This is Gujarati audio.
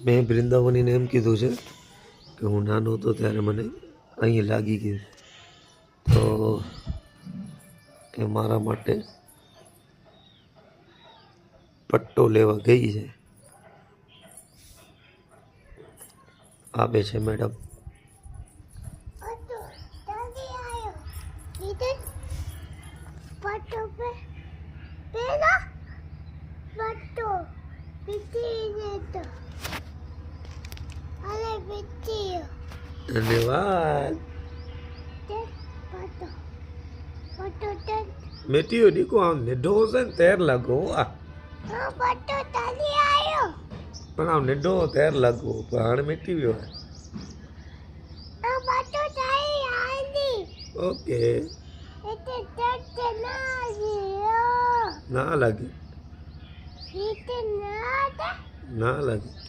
મેં વૃંદાવનીને એમ કીધું છે કે હું નાનો હતો ત્યારે મને અહીં લાગી ગયું, તો એ મારા માટે પટ્ટો લેવા ગઈ છે. આવે છે મેડમ. धन्यवाद. मेटियो देखो हम नेडो से तैर लगो पर हम नेडो तैर लगो पर मेटियो है. ओके ना लगे ना लगे.